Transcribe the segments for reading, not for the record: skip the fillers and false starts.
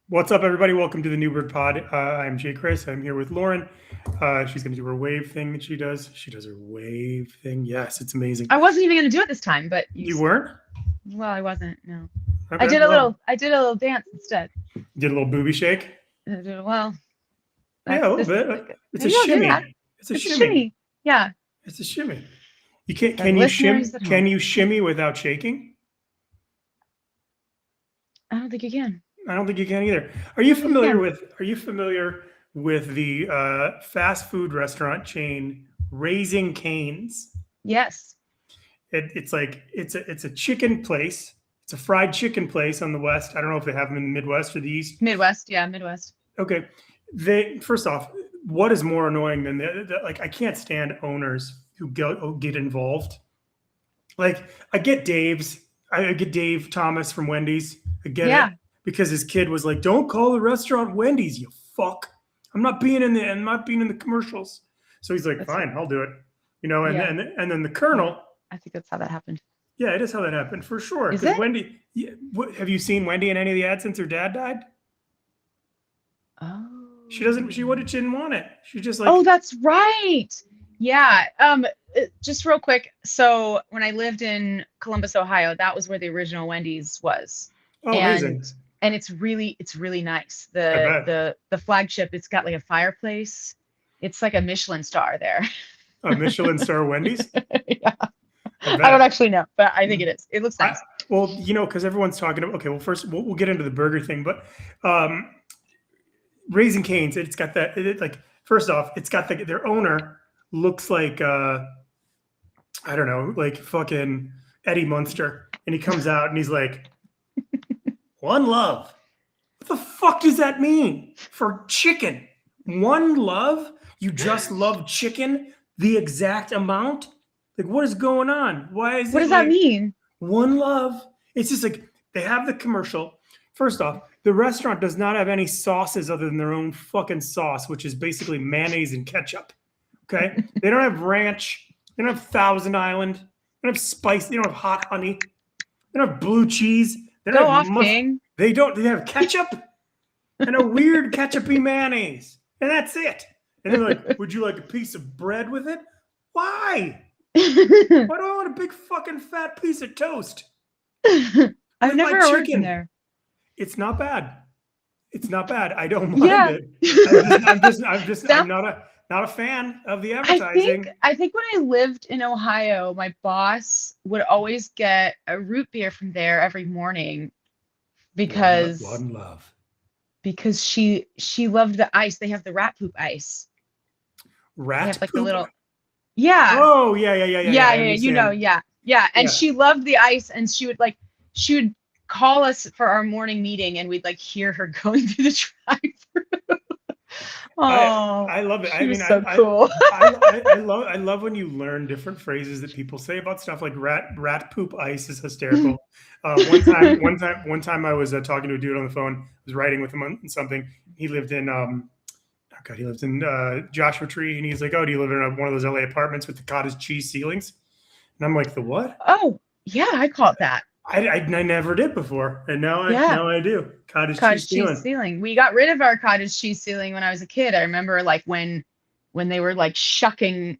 What's up, everybody? Welcome to the Newberg Pod. I'm Jay Chris. I'm here with Lauren. She's going to do her wave thing that she does. She does her wave thing. Yes, it's amazing. I wasn't even going to do it this time, but You weren't? well, I wasn't. No, I Okay. did a Well, little dance instead. did a little booby shake. Well, Yeah, a that's little this. bit. It's a Maybe I'll do shimmy. that. It's a It's a shimmy. shimmy. Yeah. It's a shimmy. You can't. For the Can you shimmy? listeners at Can home, you shimmy without shaking? I don't think you can. I don't think you can either. Are I you don't think you familiar can. with? Are you familiar with the fast food restaurant chain Raising Cane's? Yes. It's like it's a chicken place. It's a fried chicken place on the west. I don't know if they have them in the Midwest or the East. Midwest. Yeah, Midwest. Okay, they first off, what is more annoying than like I can't stand owners who get involved. Like I get Dave Thomas from Wendy's. I get it Yeah. because his kid was like, "Don't call the restaurant Wendy's, you fuck. I'm not being in the commercials." So he's like, That's "Fine, I'll do it." You know, yeah. and then the Yeah. Colonel. I think that's how that happened. Yeah, it is how that happened for sure. Is Because it? Wendy, yeah, have you seen Wendy in any of the ads since her dad died? She doesn't. Oh. She didn't want it. She's just Oh, like, that's right. Yeah. Just real quick. So when I lived in Columbus, Ohio, that was where the original Wendy's was. oh, amazing. And it's really nice. I The bet the flagship, it's got like a fireplace. It's like a Michelin star there. a Michelin star Wendy's. Yeah. I I don't bet. actually know, but I think it is. It looks I, nice. well, you know, because everyone's talking about. Okay, well, first we'll get into the burger thing, but um, Raising Cane's, it's got that. Like first off, it's got their owner looks like I don't know, like fucking Eddie Munster, and he comes out and he's like, "One love." What the fuck does that mean for chicken? One love? You just love chicken the exact amount? Like, what is going on? Why is What it does that like mean? one love? It's just like they have the commercial. First off, the restaurant does not have any sauces other than their own fucking sauce, which is basically mayonnaise and ketchup. Okay? They don't have ranch. They don't have Thousand Island. They don't have spice. They don't have hot honey. They don't have blue cheese. They don't Go have off, mustard. King. They don't. They have ketchup and a weird ketchupy mayonnaise, and that's it. And they're like, "Would you like a piece of bread with it?" Why? Why do I want a big fucking fat piece of toast I've with my never worked in chicken? there. It's not bad. It's not bad. I don't mind Yeah. it. I'm Sounds- not a fan of the I advertising. think when I lived in Ohio, my boss would always get a root beer from there every morning because One love. because she loved the ice. They have the rat poop ice. They Rat have like the poop. little yeah. Oh yeah. I Yeah, you know, understand. yeah. And Yeah. she loved the ice, and she would call us for our morning meeting, and we'd like hear her going through the drive-through. Oh, I love it. she was so cool. I love when you learn different phrases that people say about stuff like rat poop ice is hysterical. One time I was talking to a dude on the phone. I was writing with him on something. He lived in he lived in Joshua Tree, and he's like, "Oh, do you live in one of those LA apartments with the cottage cheese ceilings?" And I'm like, "The what?" Oh, yeah, I call it that. I never did before, and Yeah. now I do. Cottage cheese Cottage ceiling. cheese ceiling. We got rid of our cottage cheese ceiling when I was a kid. I remember like when they were like shucking,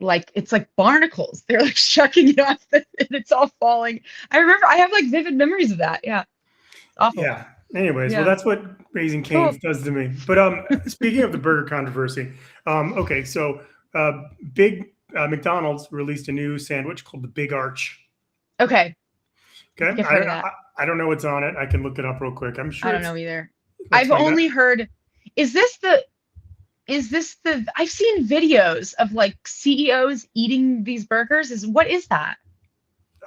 like it's like barnacles. They're like shucking it off and it's all falling. I remember I have like vivid memories of that. Yeah. Awful. Yeah. Anyways, Yeah. well, that's what Raising Cane's does to me. But speaking of the burger controversy, okay, so Big McDonald's released a new sandwich called the Big Arch. Okay. Okay, I've heard of that. I don't know what's on it. I can look it up real quick. I'm sure. I don't know either. Let's I've find only heard, is this the I've seen videos of like CEOs eating these burgers. What is that?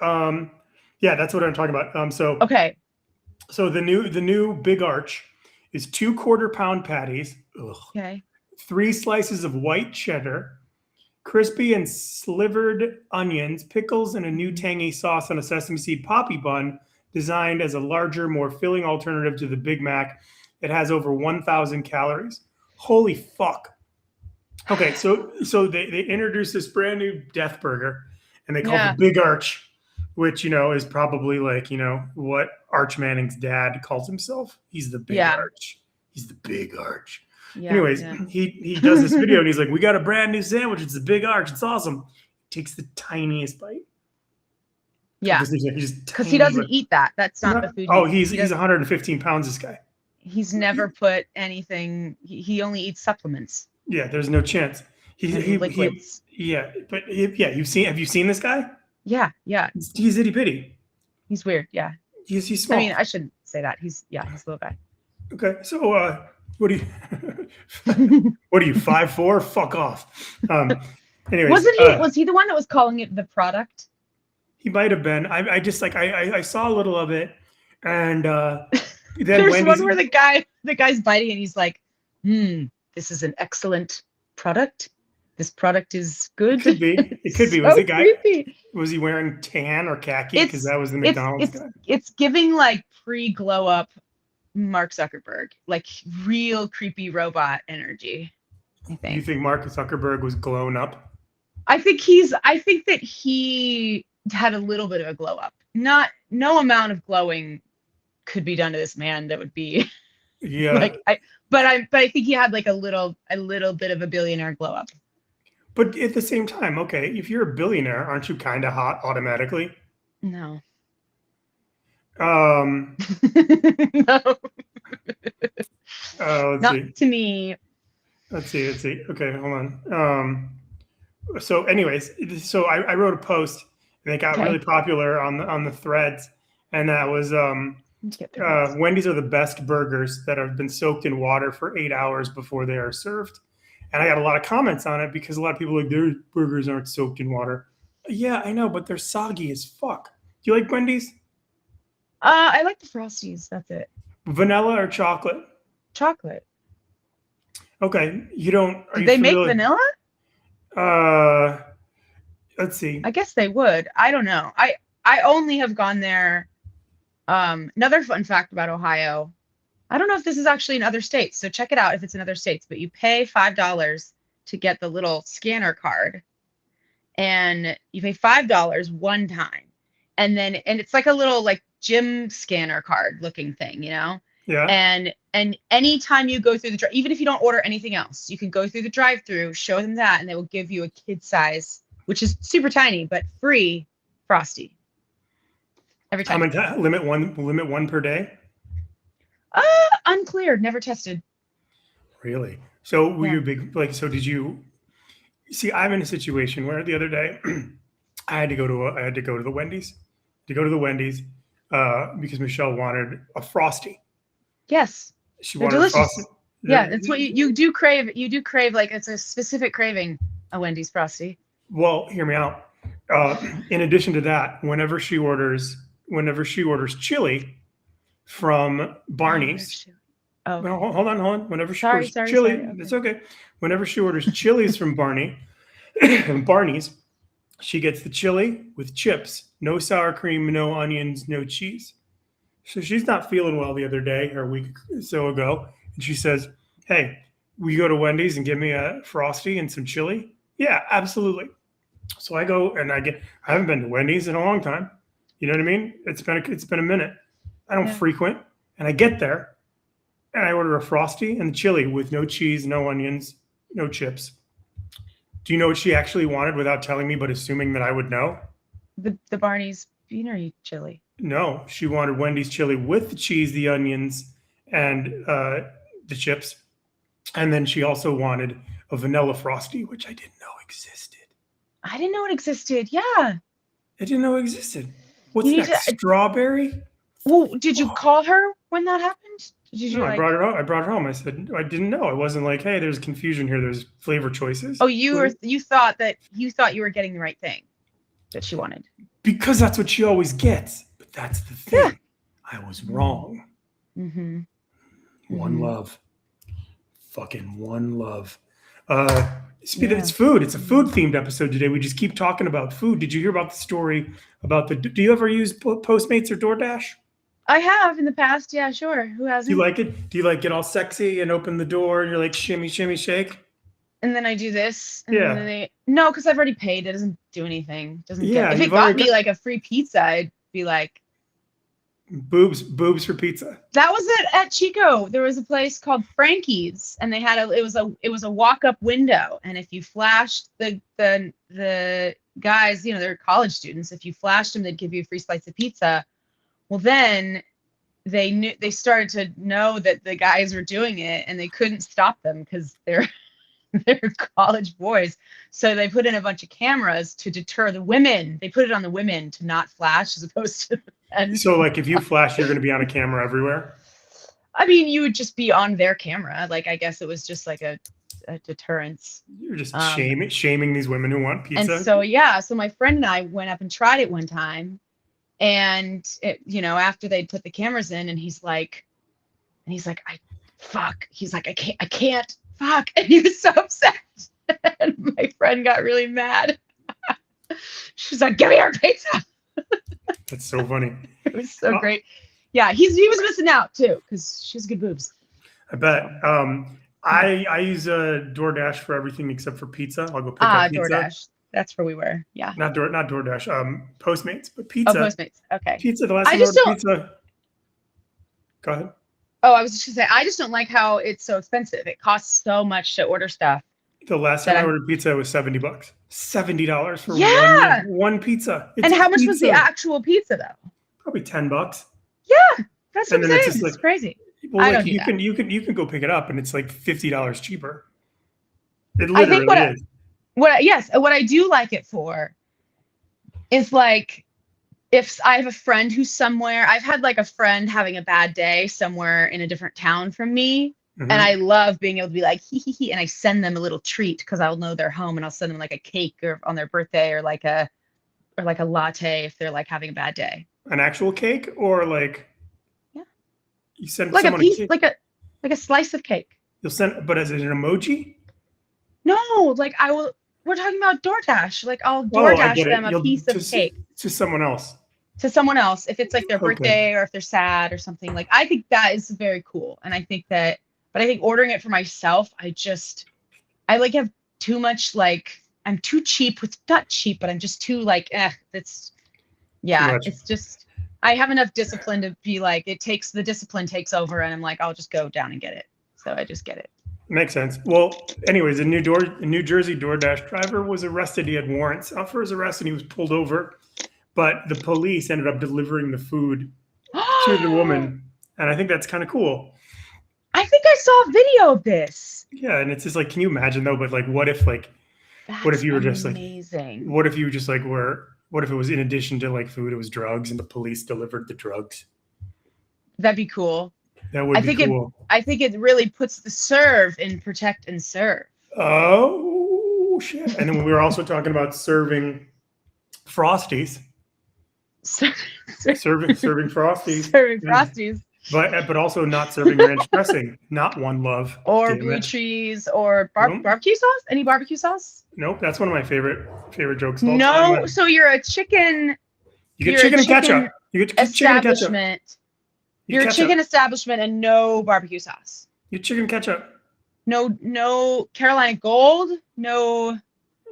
out. Yeah, that's what I'm talking about. Okay. So the new Big Arch is 2 quarter-pound patties. Ugh. Okay. 3 slices of white cheddar, crispy and slivered onions, pickles, and a new tangy sauce on a sesame seed poppy bun designed as a larger, more filling alternative to the Big Mac. It has over 1,000 calories. Holy fuck. Okay, so they introduced this brand new death burger, and they call it Yeah. the Big Arch, which, you know, is probably like, you know, what Arch Manning's dad calls himself. He's the big Yeah. Arch. He's the big Arch. Yeah. Anyways, Yeah. he does this video and he's like, we got a brand new sandwich. It's the big Arch. It's awesome. Takes the tiniest bite. Yeah. He's just Because he doesn't eat that. That's not the food. Oh, he's 115 pounds, this guy. He's never put anything. He only eats supplements. Yeah, there's no chance. Liquids. Yeah, but yeah, have you seen this guy? Yeah. He's itty bitty. He's weird. Yeah. He's small. I mean, I shouldn't say that. He's a little guy. Okay, so what do you 5'4"? Fuck off. Anyways, was he the one that was calling it the product? He might have been. I just like I saw a little of it, and then there's Wendy's, one where the guy's biting and he's like, this is an excellent product. This product is good. It could be. Was so the guy? Creepy. Was he wearing tan or khaki? Because that was the McDonald's guy. It's giving like pre-glow up Mark Zuckerberg, like real creepy robot energy. I think. You think Mark Zuckerberg was glowing up? I think that he had a little bit of a glow up. No amount of glowing could be done to this man that would be but I think he had like a little bit of a billionaire glow up. But at the same time, okay, if you're a billionaire, aren't you kind of hot automatically? No. No. Not see. To me. Let's see. Okay, hold on. So anyways, so I wrote a post and it got really popular on the threads, and that was Wendy's are the best burgers that have been soaked in water for 8 hours before they are served. And I got a lot of comments on it because a lot of people are like, their burgers aren't soaked in water. Yeah, I know, but they're soggy as fuck. Do you like Wendy's? I like the Frosties. That's it. Vanilla or chocolate? Chocolate. Okay, you don't. Do they make vanilla? Let's see. I guess they would. I don't know. I only have gone there. Another fun fact about Ohio. I don't know if this is actually in other states, so check it out if it's in other states. But you pay $5 to get the little scanner card, and you pay $5 one time, and it's like a little like gym scanner card looking thing, you know? Yeah. And anytime you go through even if you don't order anything else, you can go through the drive-through, show them that, and they will give you a kid size, which is super tiny but free Frosty every time. Limit one per day? Unclear. Never tested. Really? So were you big, like, so did you see, I'm in a situation where the other day I had to go to the Wendy's because Michelle wanted a Frosty. Yes. She They're wanted delicious. a Frosty. Yeah, that's what you do crave. You do crave, like, it's a specific craving, a Wendy's Frosty. Well, hear me out. In addition to that, whenever she orders chili from Barney's. Oh, No, hold on. Whenever she orders chili, sorry. it's okay. Whenever she orders chilies from Barney's, she gets the chili with chips, no sour cream, no onions, no cheese. So she's not feeling well the other day or a week or so ago, and she says, "Hey, will you go to Wendy's and give me a Frosty and some chili?" Yeah, absolutely. So I go and I haven't been to Wendy's in a long time. You know what I mean? It's been a minute. I don't frequent, and I get there, and I order a Frosty and chili with no cheese, no onions, no chips. Do you know what she actually wanted without telling me, but assuming that I would know? The Barney's beanery chili. No, she wanted Wendy's chili with the cheese, the onions, and the chips. And then she also wanted a vanilla Frosty, which I didn't know existed. I didn't know it existed. Yeah. I didn't know it existed. What's next? Strawberry? Well, did you call her when that happened? I brought her home. I brought her home. I said, I didn't know. I wasn't like, hey, there's confusion here. There's flavor choices. Oh, you thought you were getting the right thing that she wanted. Because that's what she always gets. But that's the thing. Yeah. I was wrong. Mm-hmm. One love. Fucking one love. It's food. It's a food themed episode today. We just keep talking about food. Did you hear about the story about do you ever use Postmates or DoorDash? I have in the past. Yeah, sure. Who hasn't? Do you like it? Do you like get all sexy and open the door and you're like shimmy, shimmy, shake? and then I do this, and then Yeah. no, because I've already paid. It doesn't do anything. Doesn't get. Yeah. If You've it got already me got like a free pizza, I'd be like, boobs for pizza. that was it at Chico. There was a place called Frankie's, and they had it was a walk-up window, and if you flashed the guys, they're college students. If you flashed them, they'd give you a free slice of pizza. Well, then they started to know that the guys were doing it, and they couldn't stop them because they're college boys. So they put in a bunch of cameras to deter the women. They put it on the women to not flash as opposed to the men. So like if you flash, you're going to be on a camera everywhere. I mean, you would just be on their camera. Like, I guess it was just like a deterrence. You're just shaming these women who want pizza. And so, so my friend and I went up and tried it one time. And after they'd put the cameras in, and he's like, fuck. He's like, I can't, fuck. And he was so upset. And my friend got really mad. She's like, give me your pizza. That's so funny. It was so great. Yeah, he was missing out too, because she has good boobs. I bet. I use DoorDash for everything except for pizza. I'll go pick up pizza. DoorDash. That's where we were. Yeah. Not DoorDash. Postmates, but pizza. Oh, Postmates. Okay. Pizza. The last time I ordered pizza. Go ahead. Oh, I was just gonna say, I just don't like how it's so expensive. It costs so much to order stuff. The last time I ordered pizza was $70. $70 for one pizza. And how much was the actual pizza though? Probably $10. Yeah, that's what I'm saying. It's crazy. Well, I like don't do that. you can go pick it up and it's like $50 cheaper. It literally is. What I do like it for is like, if I have a friend who's somewhere, I've had like a friend having a bad day somewhere in a different town from me. Mm-hmm. And I love being able to be like, hee hee hee. And I send them a little treat because I'll know they're home, and I'll send them like a cake or on their birthday, or like a latte if they're like having a bad day. An actual cake, or like, you send like someone a piece, a cake. like a slice of cake. You'll send, but as an emoji? No, like we're talking about DoorDash. Like I'll DoorDash them a piece of cake. To someone else. To someone else, if it's like their birthday or if they're sad or something. Like, I think that is very cool. And I think ordering it for myself, I like have too much, like, I'm too cheap with, not cheap, but I'm just too like, it's just, I have enough discipline to be like, the discipline takes over, and I'm like, I'll just go down and get it. So I just get it. Makes sense. Well, anyways, a New Jersey DoorDash driver was arrested. He had warrants out for his arrest, and he was pulled over. But the police ended up delivering the food to the woman. And I think that's kind of cool. I think I saw a video of this. Yeah, and it's just like, can you imagine though? But like, what if you were just amazing. Like, what if you just like what if it was in addition to like food, it was drugs, and the police delivered the drugs? That'd be cool. That would be cool. I think it really puts the serve in protect and serve. Oh, shit. And then we were also talking about serving Frosties. Serving Frosties. Serving Frosties. But also not serving ranch dressing. Not One Love. Or blue cheese or barbecue sauce? Any barbecue sauce? Nope. That's one of my favorite jokes. No. So you're a chicken. You get chicken and ketchup. You get chicken and ketchup. You're a chicken establishment and no barbecue sauce. You get chicken ketchup. No Carolina Gold. No.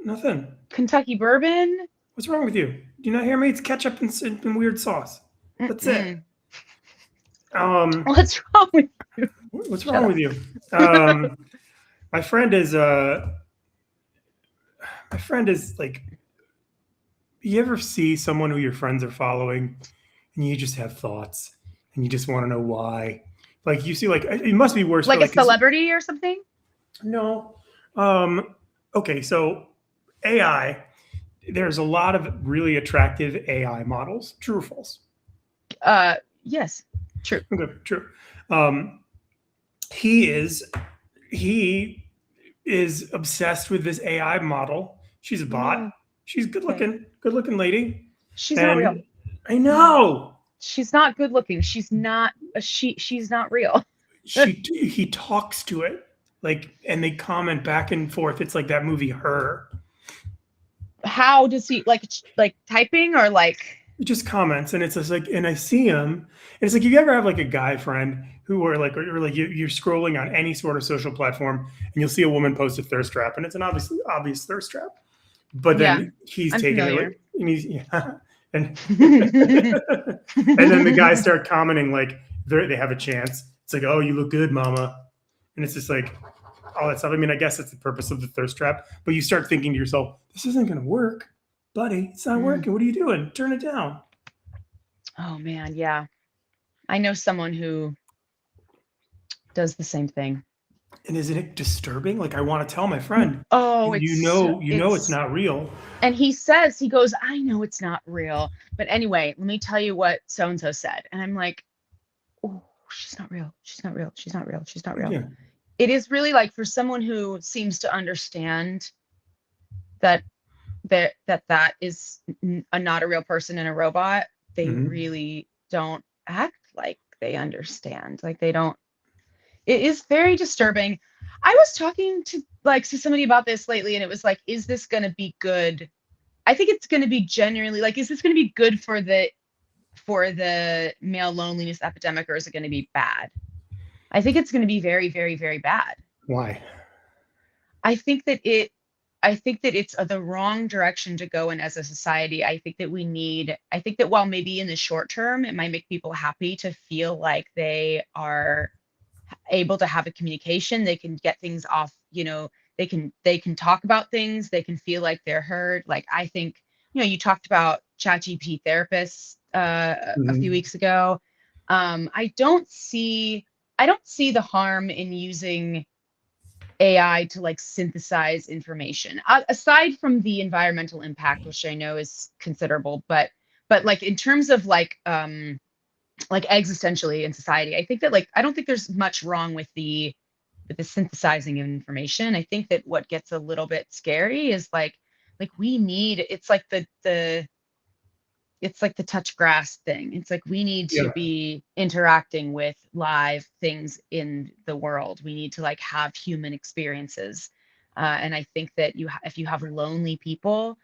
Nothing. Kentucky bourbon. What's wrong with you? Do you not hear me? It's ketchup and weird sauce. That's it. What's wrong with you? What's wrong with you? My friend is like, you ever see someone who your friends are following and you just have thoughts and you just want to know why? Like, you see, like, it must be worse. Like a celebrity or something? No. Okay, so AI. There's a lot of really attractive AI models. True or false? Yes. True. Okay, true. He is obsessed with this AI model. She's a bot. She's good looking lady. She's not real. I know. She's not good looking. She's not she's not real. He talks to it, like, and they comment back and forth. It's like that movie Her. How does he like typing or like? just comments, and it's just like, and I see him, and it's like, you ever have like a guy friend who are like, or like you're scrolling on any sort of social platform, and you'll see a woman post a thirst trap, and it's an obvious thirst trap, but Yeah, then he's I'm taking it, familiar. and he's yeah, and and then the guys start commenting like they have a chance. It's like, oh, you look good, mama, and it's just like all that stuff. I mean, I guess that's the purpose of the thirst trap, but you start thinking to yourself, this isn't going to work, buddy. It's not Mm. working. What are you doing? Turn it down. Oh man, yeah. I know someone who does the same thing. And isn't it disturbing? Like, I want to tell my friend, Oh, you know, it's not real. and he goes, I know it's not real. But anyway, let me tell you what so and so said. And I'm like, oh, she's not real. She's not real. She's not real. She's not real. Yeah. It is really like for someone who seems to understand that that is not a real person and a robot, they Mm-hmm. really don't act like they understand. Like they don't. It is very disturbing. I was talking to somebody about this lately, and it was like, is this going to be good? I think it's going to be genuinely like, is this going to be good for the male loneliness epidemic, or is it going to be bad? I think it's going to be very, very, very bad. Why? I think that it I think that it's the wrong direction to go in as a society. I think that while maybe in the short term it might make people happy to feel like they are able to have a communication, they can get things off, they can talk about things, they can feel like they're heard. Like I think, you talked about ChatGPT therapists a few Mm-hmm. weeks ago. I don't see the harm in using AI to like synthesize information. Aside from the environmental impact, which I know is considerable, but like in terms of like existentially in society, I think that like I don't think there's much wrong with the synthesizing of information. I think that what gets a little bit scary is like we need it's like the touch grass thing. It's like we need to Yeah. be interacting with live things in the world. We need to like have human experiences. And I think that if you have lonely people,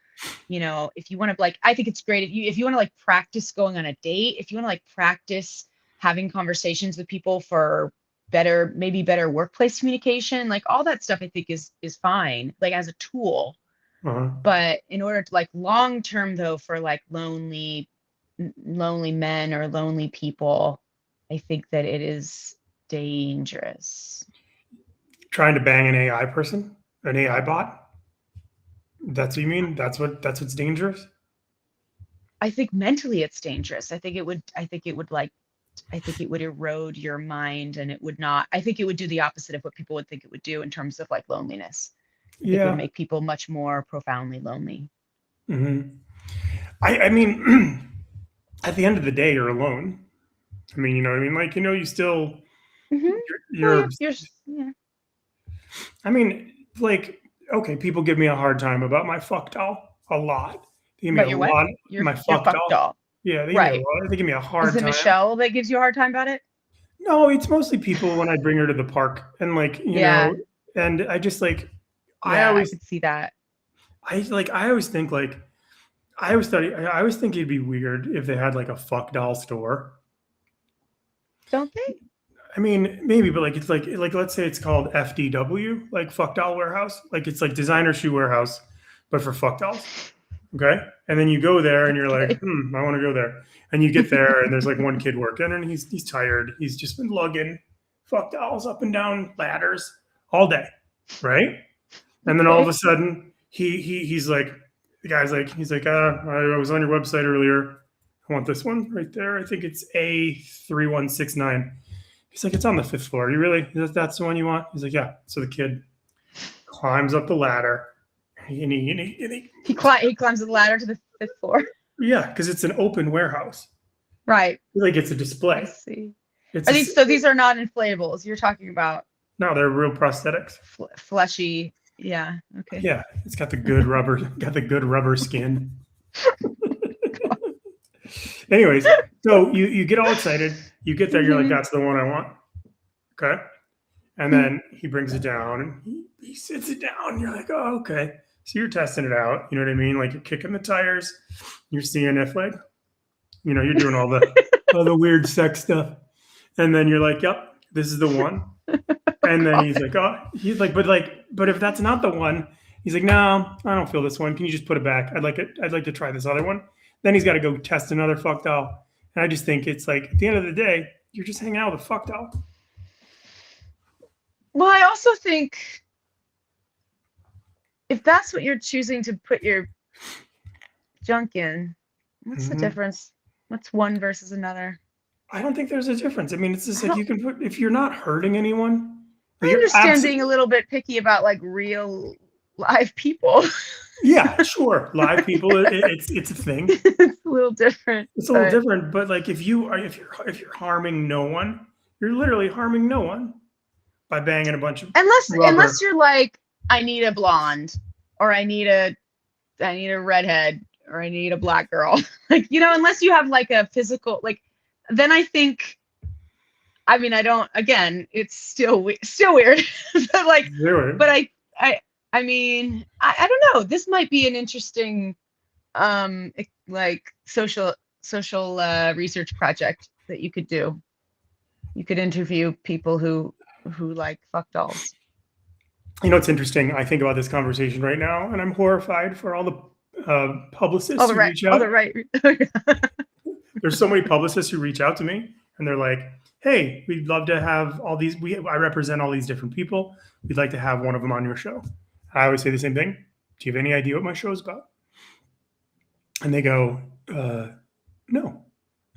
if you want to like, I think it's great if you want to like practice going on a date, if you want to like practice having conversations with people for maybe better workplace communication, like all that stuff, I think is fine, like as a tool. Uh-huh. But in order to like long term though, for like lonely men or lonely people, I think that it is dangerous. Trying to bang an AI person, an AI bot. That's what you mean? That's what's dangerous? I think mentally it's dangerous. I think it would erode your mind, and it would not, I think it would do the opposite of what people would think it would do in terms of like loneliness. I think it would Yeah. make people much more profoundly lonely. Mm-hmm. I mean, at the end of the day, you're alone. I mean, you know what I mean? Like, you still, Hmm. Well, you're, yeah. I mean, like, okay, people give me a hard time about my fuck doll a lot. They give me But a your what? lot, Your my your fuck fuck doll. doll. Yeah, Right. they give me a Is hard it time. Michelle that gives you a hard time about it? No, it's mostly people when I bring her to the park and like, Yeah. and I just like, I Yeah, I always, could see that. I always think like, I always think it'd be weird if they had like a fuck doll store. Don't they? I mean, maybe, but like, it's like, let's say it's called FDW, like fuck doll warehouse. Like it's like designer shoe warehouse, but for fuck dolls. Okay. And then you go there and you're like, Okay. I want to go there. And you get there and there's like one kid working and he's tired. He's just been lugging fuck dolls up and down ladders all day. Right. And then all of Okay. a sudden he's like, the guy's like, he's like, I was on your website earlier. I want this one right there. I think it's A3169. He's like, it's on the fifth floor. You really? That's the one you want? He's like, yeah. So the kid climbs up the ladder and he He climbs the ladder to the fifth floor. yeah, because it's an open warehouse. Right. Like it's a I display. see. It's Are these are not inflatables? You're talking about no, they're real prosthetics. fleshy. Yeah. Okay. Yeah, it's got the good rubber, got the good rubber skin. Anyways, so you get all excited. You get there, you're like, Hmm. that's the one I want. Okay. And then he brings it down and he sits it down. And you're like, oh, okay. So you're testing it out. You know what I mean? Like you're kicking the tires. You're seeing if like You know, you're doing all the weird sex stuff, and then you're like, "Yep, this is the one." And then but if that's not the one, he's like, "No, I don't feel this one. Can you just put it back? I'd like to try this other one." Then he's got to go test another fuck doll, and I just think it's like at the end of the day, you're just hanging out with a fuck doll. Well, I also think if that's what you're choosing to put your junk in, what's the difference? What's one versus another? I don't think there's a difference. I mean, it's just like you can put if you're not hurting anyone. I understand being a little bit picky about like real live people. Yeah, sure. Live people, it's a thing. It's a little different. It's a little different, but like if you're harming no one, you're literally harming no one by banging a bunch of unless you're like, I need a blonde, or I need a redhead, or I need a black girl. Like, you know, unless you have like a physical, like, then I think, I mean, I don't, again, it's still weird, but like, weird. But I mean, I don't know. This might be an interesting, like social research project that you could do. You could interview people who like fuck dolls. You know, it's interesting. I think about this conversation right now, and I'm horrified for all the publicists who reach out. There's so many publicists who reach out to me, and they're like, "Hey, we'd love to have all these. I represent all these different people. We'd like to have one of them on your show." I always say the same thing. Do you have any idea what my show is about? And they go, no.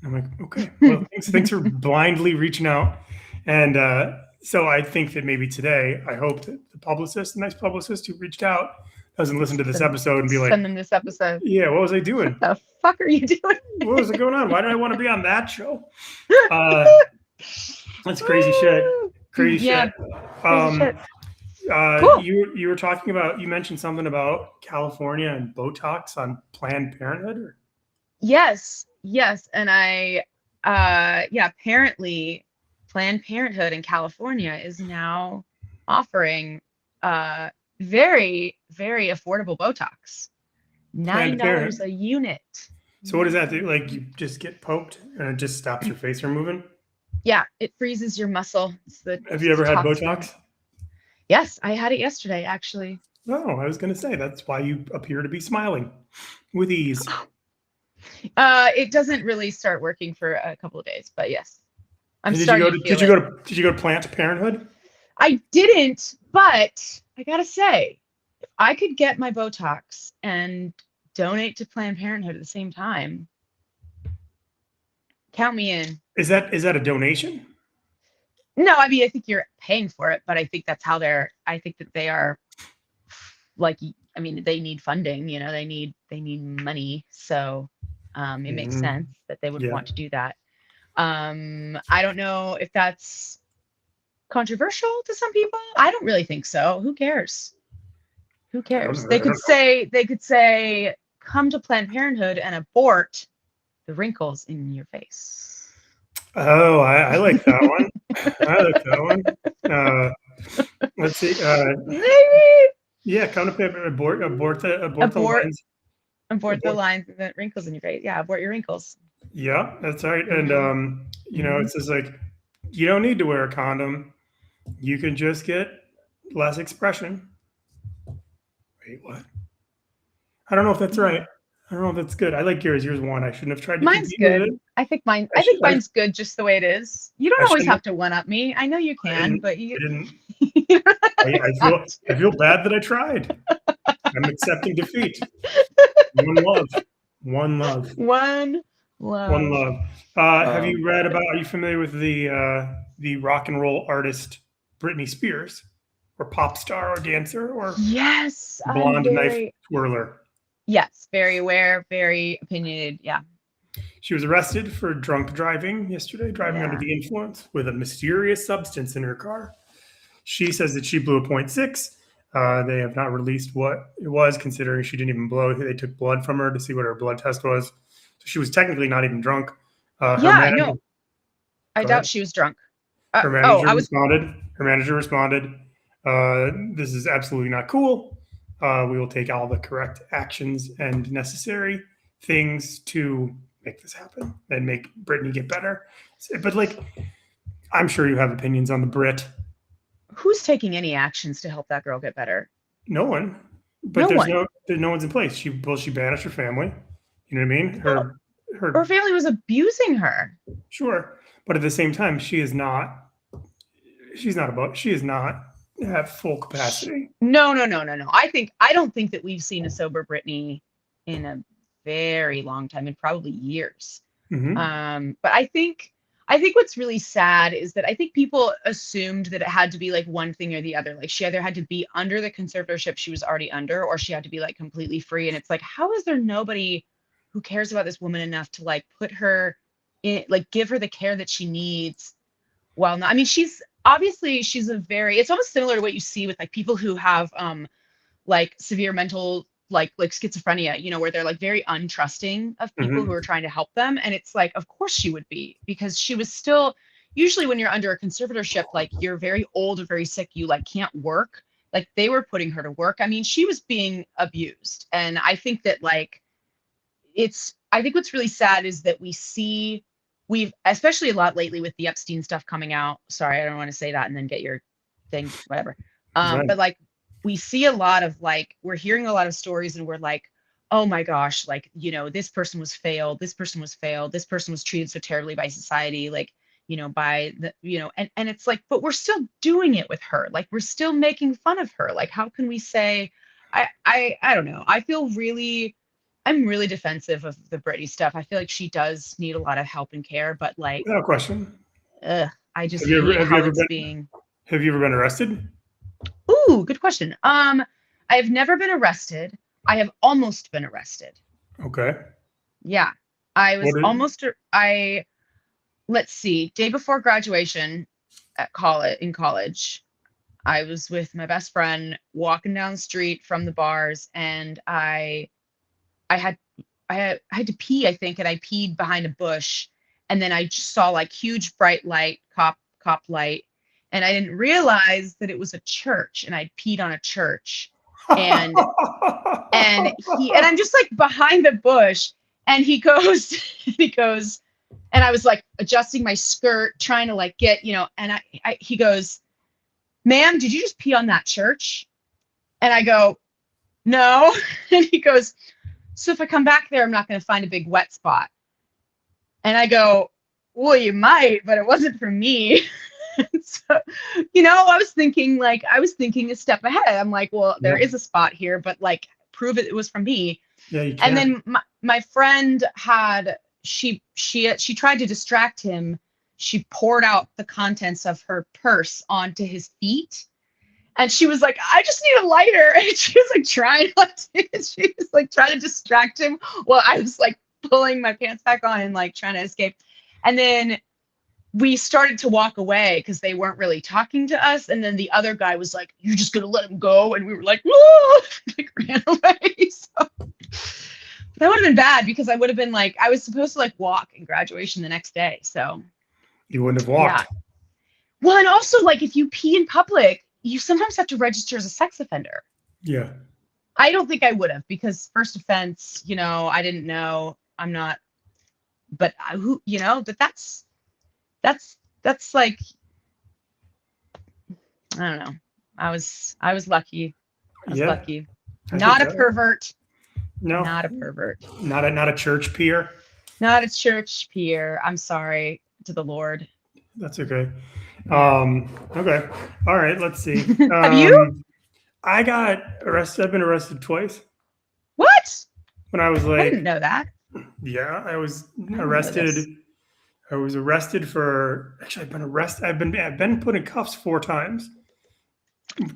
I'm like, okay, well, thanks for blindly reaching out. And so I think that maybe today, I hope that the nice publicist who reached out doesn't listen to this episode and be like, send them this episode. Yeah, what was I doing? What the fuck are you doing? What was going on? Why did I want to be on that show? That's crazy shit. Crazy shit. Cool. You were talking about, you mentioned something about California and Botox on Planned Parenthood? Or? Yes. And apparently Planned Parenthood in California is now offering very, very affordable Botox. $9 a unit. So what does that do? Like you just get poked and it just stops your face from moving? Yeah, it freezes your muscle. Have you ever had Botox? Yes, I had it yesterday, actually. Oh, I was going to say, that's why you appear to be smiling with ease. It doesn't really start working for a couple of days, but yes. Did you go to Planned Parenthood? I didn't, but I got to say, if I could get my Botox and donate to Planned Parenthood at the same time, count me in. Is that a donation? No, I mean, I think you're paying for it, but I think that's how I think that they are like, I mean, they need funding, you know, they need money. So it makes sense that they would want to do that. I don't know if that's controversial to some people. I don't really think so. Who cares? They could say, come to Planned Parenthood and abort the wrinkles in your face. Oh, I like that one. Let's see. Maybe. Yeah, come to abort the lines. Abort the lines, the wrinkles in your face. Yeah, abort your wrinkles. Yeah, that's right. And you know, it's just like you don't need to wear a condom. You can just get less expression. Wait, what? I don't know if that's right. I don't know if that's good. I like yours. Yours one. I shouldn't have tried to. Mine's good. I think mine's good just the way it is. You don't always have to one up me. I know you can, but you didn't. I feel bad that I tried. I'm accepting defeat. One love. Have you read about? Are you familiar with the rock and roll artist Britney Spears, or pop star, or dancer, or blonde knife twirler? Yes, very aware, very opinionated. Yeah. She was arrested for drunk driving yesterday, driving under the influence with a mysterious substance in her car. She says that she blew a .6. They have not released what it was, considering she didn't even blow. They took blood from her to see what her blood test was. So she was technically not even drunk. I know. I doubt she was drunk. Her manager responded. This is absolutely not cool. We will take all the correct actions and necessary things to make this happen and make Britney get better. But like, I'm sure you have opinions on the Brit. Who's taking any actions to help that girl get better? No one. But No one. there's no one's in place. She banished her family. You know what I mean? Well, Her her family was abusing her. sure. But at the same time, she is not at full capacity. No. I don't think that we've seen a sober Britney in a very long time, in probably years. Mm-hmm. But I think what's really sad is that I think people assumed that it had to be like one thing or the other. Like she either had to be under the conservatorship she was already under, or she had to be like completely free. And it's like, how is there nobody who cares about this woman enough to like put her in, like give her the care that she needs? Well, no, I mean, she's it's almost similar to what you see with like people who have like severe mental like schizophrenia, where they're like very untrusting of people who Mm-hmm. are trying to help them. And it's like, of course she would be, because she was still, usually when you're under a conservatorship, like you're very old or very sick, you like can't work. Like they were putting her to work. I mean, she was being abused. And I think that like I think what's really sad is that we've especially a lot lately with the Epstein stuff coming out. Sorry, I don't want to say that and then get your thing, whatever. Right. But like we see a lot of like, we're hearing a lot of stories and we're like, oh my gosh, like, this person was failed, this person was failed, this person was treated so terribly by society, like, by the, and it's like, but we're still doing it with her. Like we're still making fun of her. Like, how can we say, I don't know. I'm really defensive of the Britney stuff. I feel like she does need a lot of help and care, but like, Without question. I just Have you ever hate have you how ever it's been being. have you ever been arrested? Ooh, good question. I have never been arrested. I have almost been arrested. Okay. Yeah. I was What is almost let's see, day before graduation in college, I was with my best friend walking down the street from the bars, and I had I had to pee, I think, and I peed behind a bush, and then I just saw like huge bright light, cop light, and I didn't realize that it was a church, and I peed on a church, and and I'm just like behind the bush, and he goes he goes, and I was like adjusting my skirt, trying to like get, and he goes, "Ma'am, did you just pee on that church?" And I go, "No." And he goes, "So if I come back there, I'm not going to find a big wet spot." And I go, "Well, you might, but it wasn't for me." So, I was thinking a step ahead. I'm like, well, there Yeah. is a spot here, but like, prove it was from me. Yeah, you And can. then my friend she tried to distract him. She poured out the contents of her purse onto his feet. And she was like, "I just need a lighter." And she was like she was like trying to distract him while I was like pulling my pants back on and like trying to escape. And then we started to walk away because they weren't really talking to us. And then the other guy was like, "You're just gonna let him go?" And we were like, "Whoa!" Like ran away. So that would have been bad, because I would have been like, I was supposed to like walk in graduation the next day. So You wouldn't have yeah. walked. Well, and also like if you pee in public, you sometimes have to register as a sex offender. Yeah. I don't think I would have, because first offense, I didn't know. I'm not, but but that's like, I don't know. I was lucky. I was Yeah. lucky. I Not a think pervert. no. Not a pervert. Not a church peer. Not a church peer. I'm sorry to the Lord. That's okay. Yeah. Okay. All right, let's see. Have you? I got arrested. I've been arrested twice. What? When I was I didn't like, know that. yeah, I was I didn't know arrested. this. I was arrested for actually I've been arrested. I've been put in cuffs 4 times.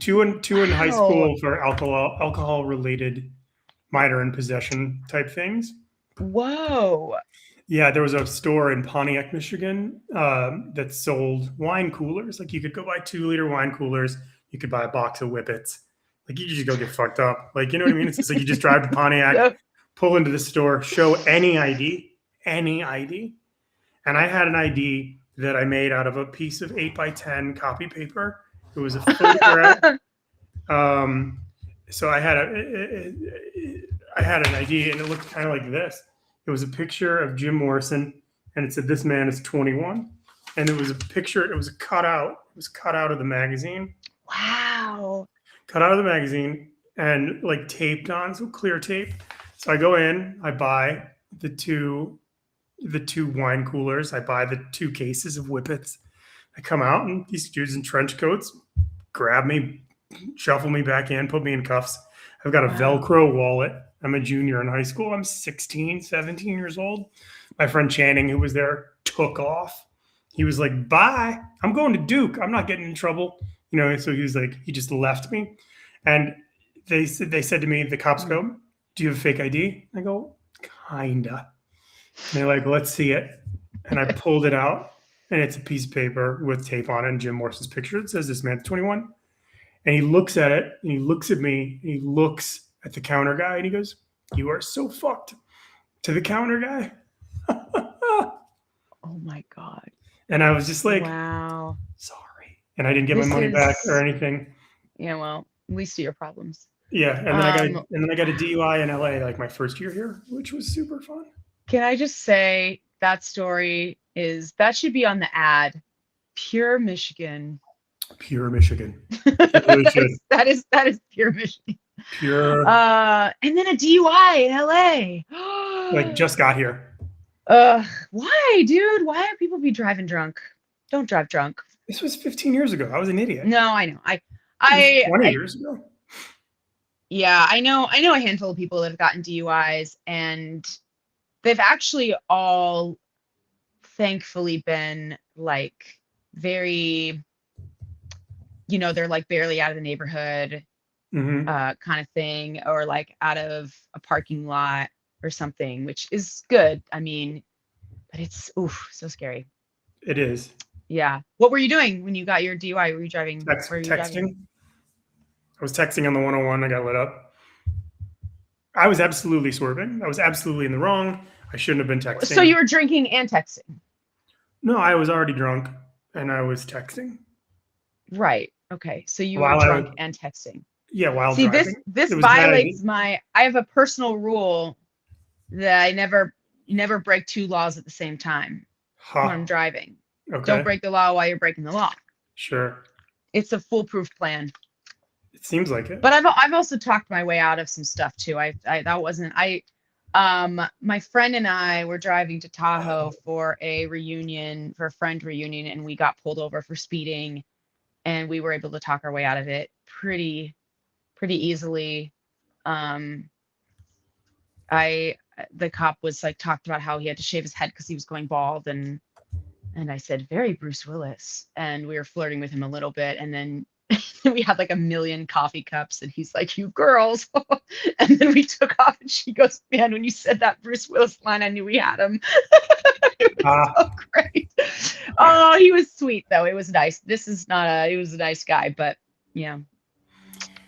Two in high Wow. school for alcohol related minor in possession type things. Whoa. Yeah, there was a store in Pontiac, Michigan, that sold wine coolers. Like you could go buy 2-liter wine coolers. You could buy a box of Whippets. Like you could just go get fucked up. Like, you know what I mean? It's just like you just drive to Pontiac, Yep. pull into the store, show any ID. And I had an ID that I made out of a piece of 8x10 copy paper. It was a photograph. So I had an ID, and it looked kind of like this. It was a picture of Jim Morrison, and it said, "This man is 21." And it was a picture. It was a cutout. It was cut out of the magazine. Wow. Cut out of the magazine and like taped on, so clear tape. So I go in. I buy the two wine coolers. I buy the 2 cases of Whippets. I come out, and these dudes in trench coats grab me, shuffle me back in, put me in cuffs. I've got a Velcro wallet. I'm a junior in high school. I'm 16, 17 years old. My friend Channing, who was there, took off. He was like, "Bye. I'm going to Duke. I'm not getting in trouble." So he was like, he just left me. And they said to me, the cops go, "Do you have a fake ID?" I go, "Kinda." And they're like, "Let's see it." And I pulled it out, and it's a piece of paper with tape on it and Jim Morrison's picture. It says, "This man's 21. And he looks at it, and he looks at me, and he looks at the counter guy, and he goes, "You are so fucked," to the counter guy. Oh my God. And I was just like, wow. Sorry. And I didn't get my money back or anything. Yeah, well, least of your problems. Yeah. And then I got a DUI in LA like my first year here, which was super fun. Can I just say that story that should be on the ad. Pure Michigan. Pure Michigan. Really should. that is pure Michigan. Pure. And then a DUI in LA. Like just got here. Why, dude? Why are people be driving drunk? Don't drive drunk. This was 15 years ago. I was an idiot. No, I know. 20 years ago. Yeah, I know a handful of people that have gotten DUIs, and they've actually all thankfully been like very, they're like barely out of the neighborhood, kind of thing, or like out of a parking lot or something, which is good. I mean, but it's so scary. It is. Yeah. What were you doing when you got your DUI? Were you driving? Texting. I was texting on the 101. I got lit up. I was absolutely swerving. I was absolutely in the wrong. I shouldn't have been texting. So you were drinking and texting? No, I was already drunk and I was texting. Right. Okay. So you were drunk and texting. Yeah, while driving. See, this violates I have a personal rule that I never break 2 laws at the same time when I'm driving. Okay. Don't break the law while you're breaking the law. Sure. It's a foolproof plan. It seems like it. But I've also talked my way out of some stuff too. My friend and I were driving to Tahoe for a friend reunion, and we got pulled over for speeding, and we were able to talk our way out of it pretty easily. The cop was like talked about how he had to shave his head because he was going bald, and I said, "Very Bruce Willis," and we were flirting with him a little bit, and then we had like a million coffee cups, and he's like, "You girls," and then we took off, and she goes, "Man, when you said that Bruce Willis line, I knew we had him." It was so great. Oh, he was sweet though. It was nice. He was a nice guy, but yeah.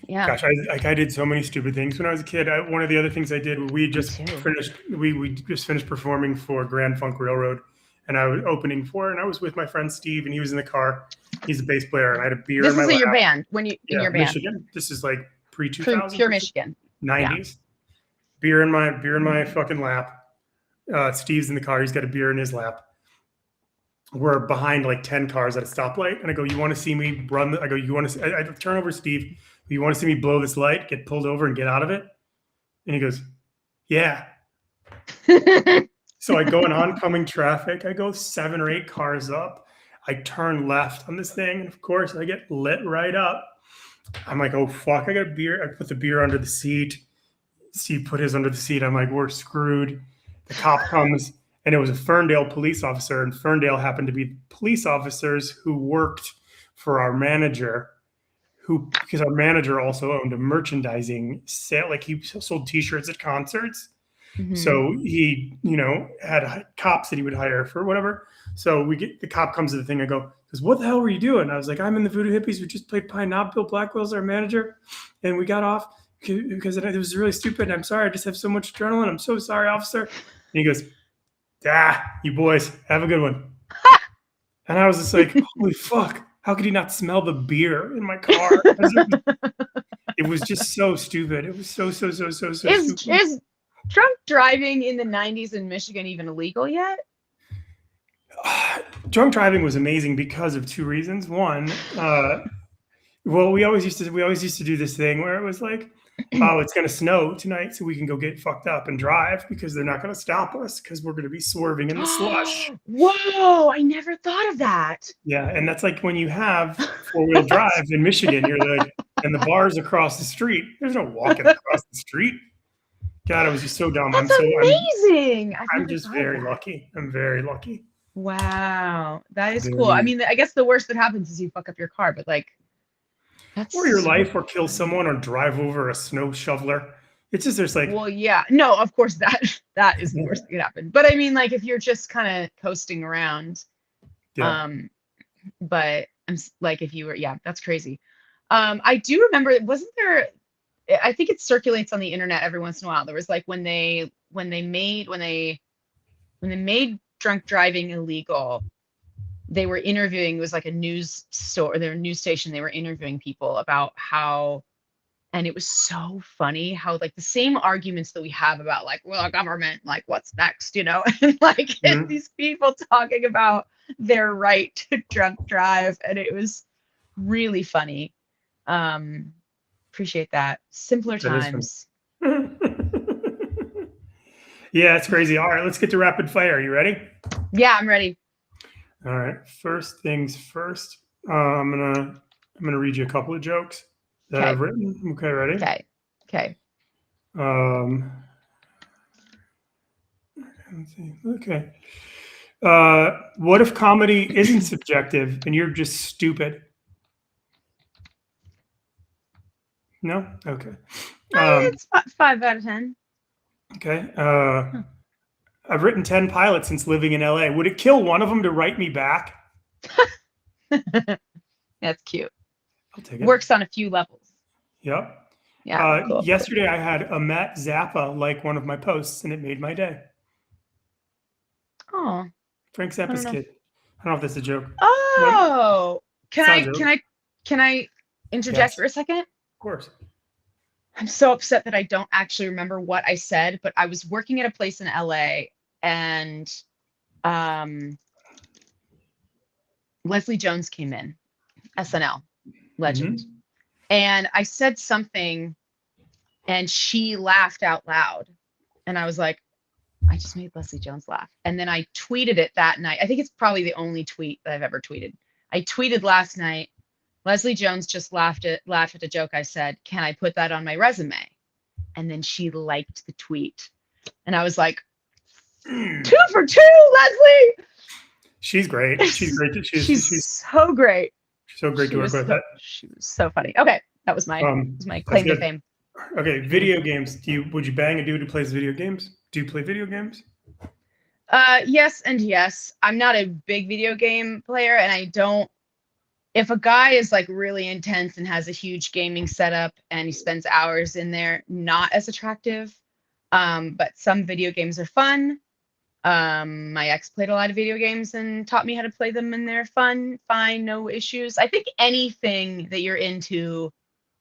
Gosh, I did so many stupid things when I was a kid. One of the other things I did, we just finished performing for Grand Funk Railroad, and I was opening for it, and I was with my friend Steve, and he was in the car. He's a bass player, and I had a beer in my lap. This is your band in your band. Michigan. This is like pre-2000. Pure Michigan. 90s. Yeah. Beer in my fucking lap. Steve's in the car. He's got a beer in his lap. We're behind like 10 cars at a stoplight, and I go, "You want to see me run?" I go, "You want to see?" I turn over to Steve. "You want to see me blow this light, get pulled over, and get out of it?" And he goes, "Yeah." So I go in oncoming traffic. I go 7 or 8 cars up. I turn left on this thing, and of course, I get lit right up. I'm like, "Oh fuck! I got a beer." I put the beer under the seat. Steve put his under the seat. I'm like, "We're screwed." The cop comes, and it was a Ferndale police officer, and Ferndale happened to be police officers who worked for our manager. Because our manager also owned a merchandising sale, like he sold T-shirts at concerts. Mm-hmm. So he, had cops that he would hire for whatever. So the cop comes to the thing. I go, "What the hell were you doing?" I was like, "I'm in the Voodoo Hippies. We just played Pine Knob. Bill Blackwell's our manager, and we got off because it was really stupid. And I'm sorry. I just have so much adrenaline. I'm so sorry, officer." And he goes, "You boys have a good one." And I was just like, "Holy fuck. How could he not smell the beer in my car?" It was just so stupid. It was so stupid. drunk driving in the 90s in Michigan even illegal yet? Drunk driving was amazing because of two reasons. One, well, we always used to do this thing where it was like, oh, it's going to snow tonight, so we can go get fucked up and drive because they're not going to stop us because we're going to be swerving in the slush. Whoa, I never thought of that. Yeah, and that's like when you have four-wheel drive in Michigan, you're like, and the bar's across the street. There's no walking across the street. God, I was just so dumb. That's amazing. I've I'm never just thought of very that. lucky. I'm very lucky. Wow, that is cool. I Very. mean, I guess the worst that happens is you fuck up your car, but like, that's Or your so life, or kill someone, or drive over a snow shoveler. It's just there's like, well, yeah. No, of course that is the worst that could happen. But I mean, like, if you're just kind of coasting around, yeah. but like, if you were, yeah, that's crazy. I do remember, wasn't there? I think it circulates on the internet every once in a while. There was like when they made drunk driving illegal, they were interviewing, it was like a news store, their news station, they were interviewing people about how, and it was so funny how like the same arguments that we have about like, well, government, like what's next, you know, and like Mhm. these people talking about their right to drunk drive, and it was really funny. Appreciate that. Simpler That is fun. times. Yeah, it's crazy. All right, let's get to rapid fire. You ready? Yeah, I'm ready. All right. First things first. I'm gonna read you a couple of jokes that Okay. I've written. Okay, ready? Okay. Okay. Um, let's see. Okay. What if comedy isn't subjective and you're just stupid? No? Okay. It's 5 out of 10. Okay. Huh. I've written 10 pilots since living in LA. Would it kill one of them to write me back? That's cute. I'll take it. Works on a few levels. Yep. Yeah, cool. Yesterday I had a Matt Zappa like one of my posts and it made my day. Oh, Frank I don't Zappa's know. kid. I don't know if that's a joke. Oh, It's not a joke. can I interject Yes, for a second? of course. I'm so upset that I don't actually remember what I said, but I was working at a place in LA, and um, Leslie Jones came in, SNL legend. Mm-hmm. And I said something and she laughed out loud. And I was like, I just made Leslie Jones laugh. And then I tweeted it that night. I think it's probably the only tweet that I've ever tweeted. I tweeted last night, Leslie Jones just laughed at a joke I said. Can I put that on my resume? And then she liked the tweet. And I was like, 2 for 2, Leslie. She's great. She's great. She's so great. So great to work with. She was so funny. Okay, that was my claim to fame. Okay, video games. Would you bang a dude who plays video games? Do you play video games? Yes and yes. I'm not a big video game player, and I don't. If a guy is like really intense and has a huge gaming setup and he spends hours in there, not as attractive. But some video games are fun. My ex played a lot of video games and taught me how to play them, and they're fun, fine, no issues. I think anything that you're into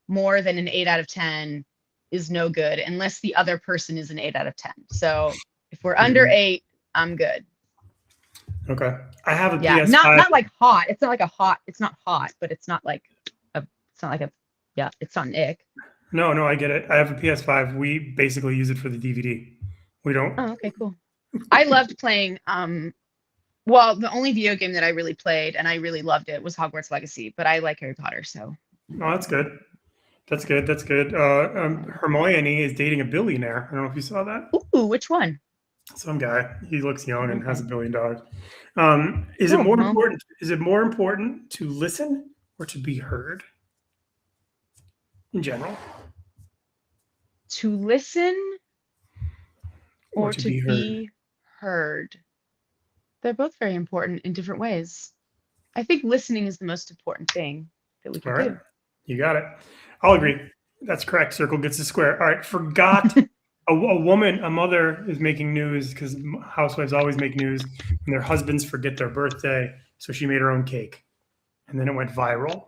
more than an 8 out of 10 is no good unless the other person is an 8 out of 10. So if we're under 8, I'm good. Okay. I have a yeah, PS5. not like hot. It's not like a hot. It's not hot, but it's not like a. It's not like a. Yeah, it's not an ick. No, I get it. I have a PS5. We basically use it for the DVD. We don't. Oh, okay, cool. I loved playing. Well, the only video game that I really played and I really loved it was Hogwarts Legacy, but I like Harry Potter, so. Oh, that's good. That's good. That's good. Hermione is dating a billionaire. I don't know if you saw that. Ooh, which one? Some guy. He looks young and has $1 billion. Is it more important to listen or to be heard? In general. To listen or to be heard. They're both very important in different ways. I think listening is the most important thing that we can do. You got it. I'll agree. That's correct. Circle gets a square. All right. Forgot a mother is making news because housewives always make news when their husbands forget their birthday. So she made her own cake. And then it went viral.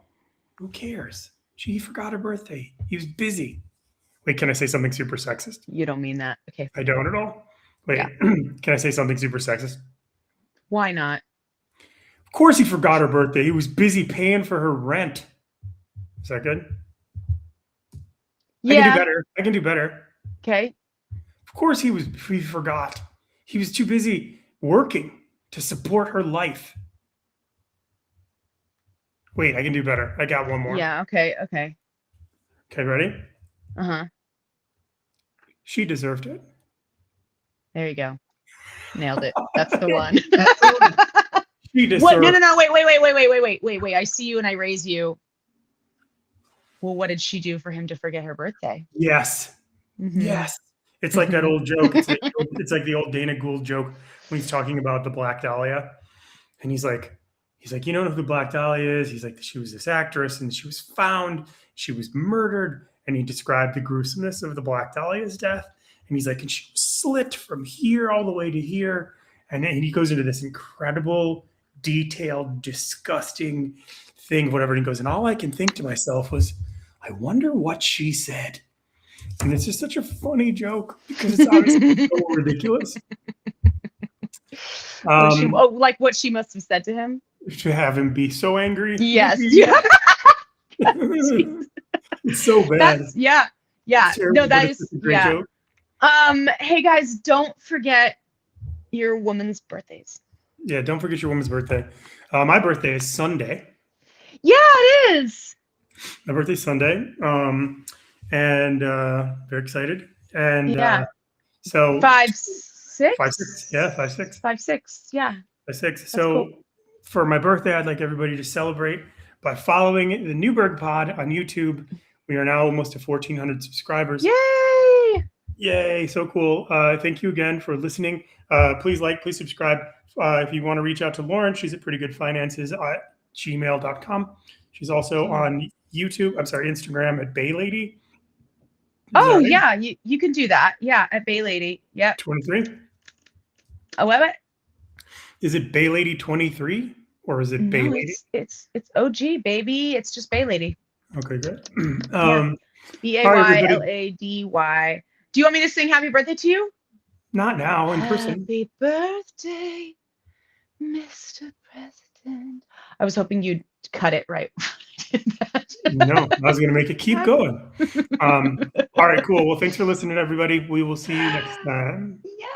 Who cares? She forgot her birthday. He was busy. Wait, can I say something super sexist? You don't mean that. Okay. I don't at all. Wait, Yeah. can I say something super sexist? Why not? Of course he forgot her birthday. He was busy paying for her rent. Is that good? I can do Yeah. better. I can do better. Okay. Of course he forgot. He was too busy working to support her life. Wait, I can do better. I got one more. Yeah. Okay. Okay. Okay, ready? Uh-huh. She deserved it. There you go. Nailed it. That's the one. She What? No, deserved. no, no. Wait. I see you and I raise you. Well, what did she do for him to forget her birthday? Yes. Mhm. Yes. It's like that old joke. Mhm. It's like the old Dana Gould joke when he's talking about the Black Dahlia. And he's like, you don't know who the Black Dahlia is? He's like, she was this actress and she was found, she was murdered. And he described the gruesomeness of the Black Dahlia's death. And he's like, and she was slit from here all the way to here. And then he goes into this incredible, detailed, disgusting thing, whatever. And he goes, and all I can think to myself was, I wonder what she said. And it's just such a funny joke because it's obviously so ridiculous. Like what she must have said to him? To have him be so angry. Yes. Yeah. It's so bad. Yeah. It's terrible, No, that but it's is a great joke. Hey guys, don't forget your woman's birthdays. Yeah, don't forget your woman's birthday. My birthday is Sunday. Yeah, it is. My birthday's Sunday. And very excited. And Yeah. so 5'6"? 5'6". Yeah, 5'6". 5'6". Yeah. 5'6". So cool. for my birthday, I'd like everybody to celebrate by following the Newberg Pod on YouTube. We are now almost to 1,400 subscribers. Yay! Yay, so cool. Thank you again for listening. Please please subscribe. If you want to reach out to Lauren, she's at prettygoodfinances@gmail.com. She's also on Instagram at Baylady. Oh, yeah, you can do that. Yeah, at Baylady. Yep. 23? Oh, what? Is it Baylady 23 or is it No, Baylady? it's OG, baby. It's just Baylady. Okay, good. Baylady. Do you want me to sing happy birthday to you? Not now, in person. Happy birthday, Mr. President. I was hoping you'd cut it right. No, I was going to make it keep going. All right, cool. Well, thanks for listening, everybody. We will see you next time. Yeah.